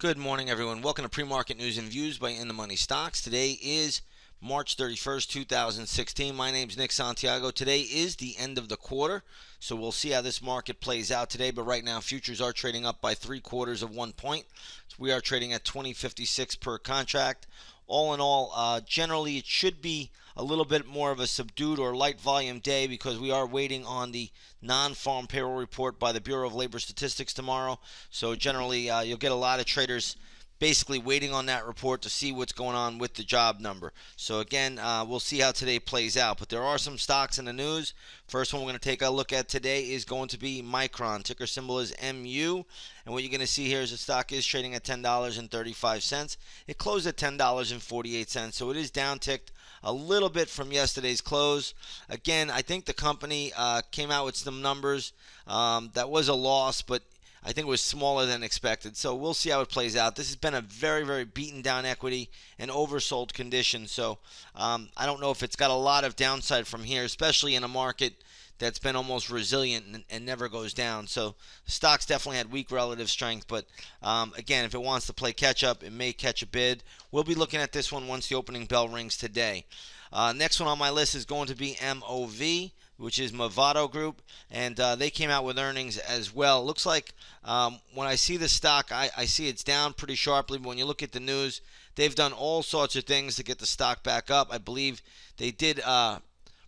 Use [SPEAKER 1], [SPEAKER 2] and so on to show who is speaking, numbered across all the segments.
[SPEAKER 1] Good morning, everyone. Welcome to Pre-Market News and Views by InTheMoneyStocks. Today is March 31st, 2016. My name is Nick Santiago. Today is the end of the quarter, so we'll see how this market plays out today. But right now, futures are trading up by 3/4 of 1 point. So we are trading at 20.56 per contract. All in all, generally it should be a little bit more of a subdued or light volume day because we are waiting on the non-farm payroll report by the Bureau of Labor Statistics tomorrow. So generally, you'll get a lot of traders basically waiting on that report to see what's going on with the job number. So again, we'll see how today plays out. But there are some stocks in the news. First one we're going to take a look at today is going to be Micron. Ticker symbol is MU. And what you're going to see here is the stock is trading at $10.35. It closed at $10.48. So it is down ticked a little bit from yesterday's close. Again, I think the company came out with some numbers that was a loss, but I think it was smaller than expected. So we'll see how it plays out. This has been a very, very beaten down equity and oversold condition. So I don't know if it's got a lot of downside from here, especially in a market that's been almost resilient and never goes down. So the stock's definitely had weak relative strength. But again, if it wants to play catch up, it may catch a bid. We'll be looking at this one once the opening bell rings today. Next one on my list is going to be MOV, which is Movado Group, and they came out with earnings as well. It looks like when I see the stock, I see it's down pretty sharply, but when you look at the news, they've done all sorts of things to get the stock back up. I believe they did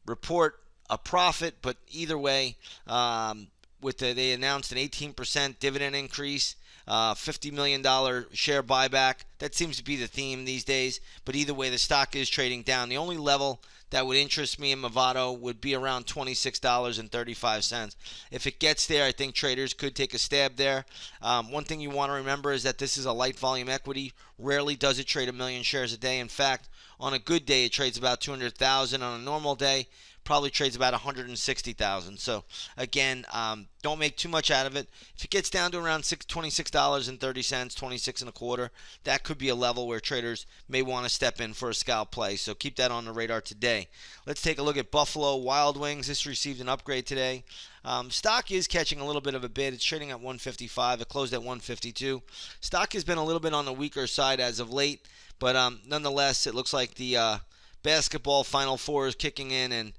[SPEAKER 1] report a profit, but either way, they announced an 18% dividend increase, $50 million share buyback. That seems to be the theme these days, but either way, the stock is trading down. The only level that would interest me in Movado would be around $26.35. If it gets there, I think traders could take a stab there. One thing you want to remember is that this is a light volume equity. Rarely does it trade 1 million shares a day. In fact, on a good day, it trades about 200,000. On a normal day, probably trades about 160,000. So again, don't make too much out of it. If it gets down to around $26.30, 26 and a quarter, that could be a level where traders may want to step in for a scalp play. So keep that on the radar today. Let's take a look at Buffalo Wild Wings. This received an upgrade today. Stock is catching a little bit of a bid. It's trading at 155. It closed at 152. Stock has been a little bit on the weaker side as of late, but nonetheless, it looks like the basketball Final Four is kicking in, and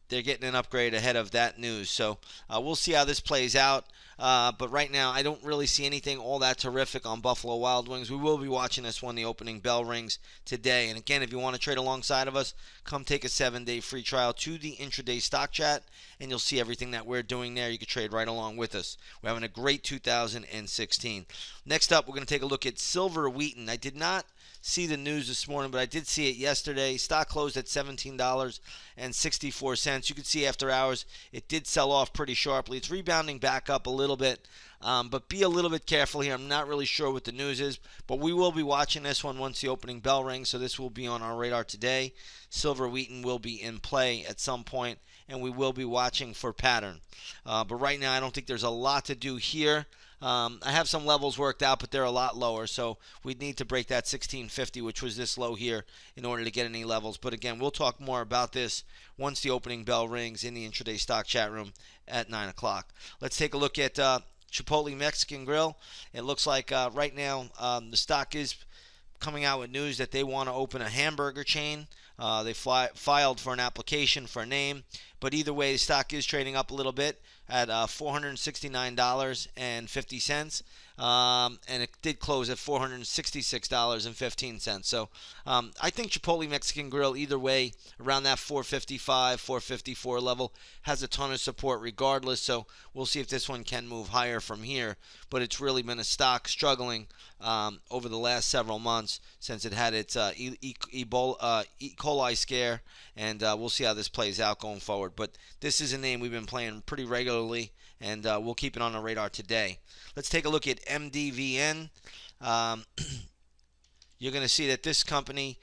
[SPEAKER 1] they're getting an upgrade ahead of that news. So we'll see how this plays out. But right now, I don't really see anything all that terrific on Buffalo Wild Wings. We will be watching this when the opening bell rings today. And again, if you want to trade alongside of us, come take a 7-day free trial to the intraday stock chat, and you'll see everything that we're doing there. You can trade right along with us. We're having a great 2016. Next up, we're going to take a look at Silver Wheaton. I did not see the news this morning, but I did see it yesterday. Stock closed at $17.64. You can see after hours it did sell off pretty sharply. It's rebounding back up a little bit, but be a little bit careful here. I'm not really sure what the news is, but we will be watching this one once the opening bell rings, so this will be on our radar today. Silver Wheaton will be in play at some point, and we will be watching for pattern. But right now, I don't think there's a lot to do here. I have some levels worked out, but they're a lot lower, so we'd need to break that 1650, which was this low here, in order to get any levels. But again, we'll talk more about this once the opening bell rings in the intraday stock chat room at 9 o'clock. Let's take a look at Chipotle Mexican Grill. It looks like right now the stock is coming out with news that they want to open a hamburger chain. They filed for an application for a name, but either way, the stock is trading up a little bit at $469.50, and it did close at $466.15. So I think Chipotle Mexican Grill, either way, around that 455, 454 level, has a ton of support regardless. So we'll see if this one can move higher from here. But it's really been a stock struggling over the last several months since it had its E. coli scare, and we'll see how this plays out going forward. But this is a name we've been playing pretty regularly, and we'll keep it on the radar today. Let's take a look at MDVN. You're going to see that this company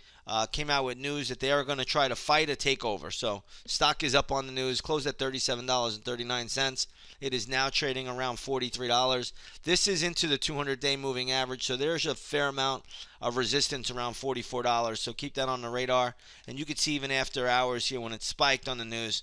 [SPEAKER 1] came out with news that they are going to try to fight a takeover. So stock is up on the news, closed at $37.39. It is now trading around $43. This is into the 200-day moving average, so there's a fair amount of resistance around $44. So keep that on the radar. And you can see even after hours here when it spiked on the news,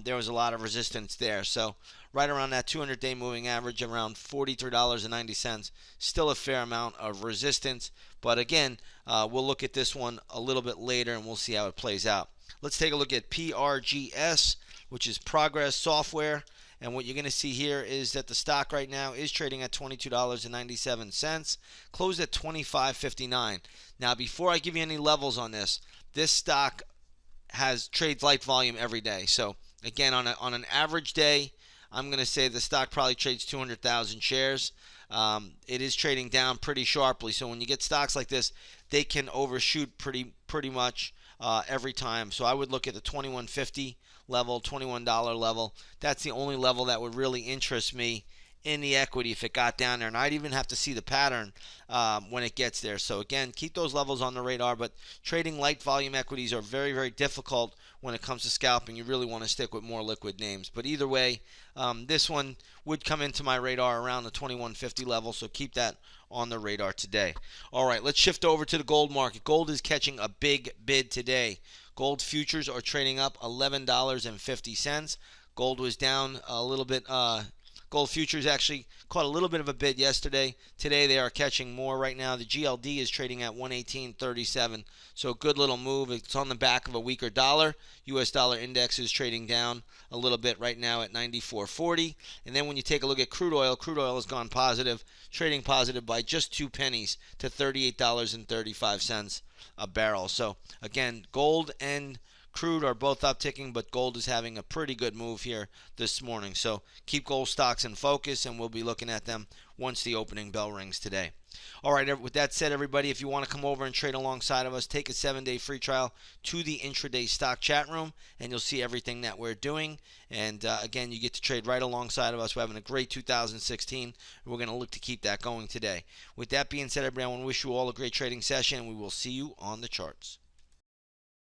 [SPEAKER 1] there was a lot of resistance there. So right around that 200-day moving average, around $43.90. Still a fair amount of resistance, but again, we'll look at this one a little bit later and we'll see how it plays out. Let's take a look at PRGS, which is Progress Software. And what you're going to see here is that the stock right now is trading at $22.97, closed at $25.59. Now, before I give you any levels on this, this stock trades light volume every day. So again, on an average day, I'm going to say the stock probably trades 200,000 shares. It is trading down pretty sharply. So when you get stocks like this, they can overshoot pretty much every time. So I would look at the 21.50 level, $21 level. That's the only level that would really interest me in the equity if it got down there, and I'd even have to see the pattern when it gets there. So again, keep those levels on the radar, but trading light volume equities are very, very difficult when it comes to scalping. You really want to stick with more liquid names. But either way, this one would come into my radar around the 21.50 level, so keep that on the radar today. All right, let's shift over to the gold market. Gold is catching a big bid today. Gold futures are trading up $11.50. Gold was down a little bit. Gold futures actually caught a little bit of a bid yesterday. Today they are catching more right now. The GLD is trading at 118.37, so a good little move. It's on the back of a weaker dollar. U.S. dollar index is trading down a little bit right now at 94.40. And then when you take a look at crude oil has gone positive, trading positive by just 2 pennies to $38.35 a barrel. So again, gold and crude are both upticking, but gold is having a pretty good move here this morning. So keep gold stocks in focus, and we'll be looking at them once the opening bell rings today. All right, with that said, everybody, if you want to come over and trade alongside of us, take a 7-day free trial to the intraday stock chat room, and you'll see everything that we're doing. And again, you get to trade right alongside of us. We're having a great 2016, and we're going to look to keep that going today. With that being said, everybody, I want to wish you all a great trading session, and we will see you on the charts.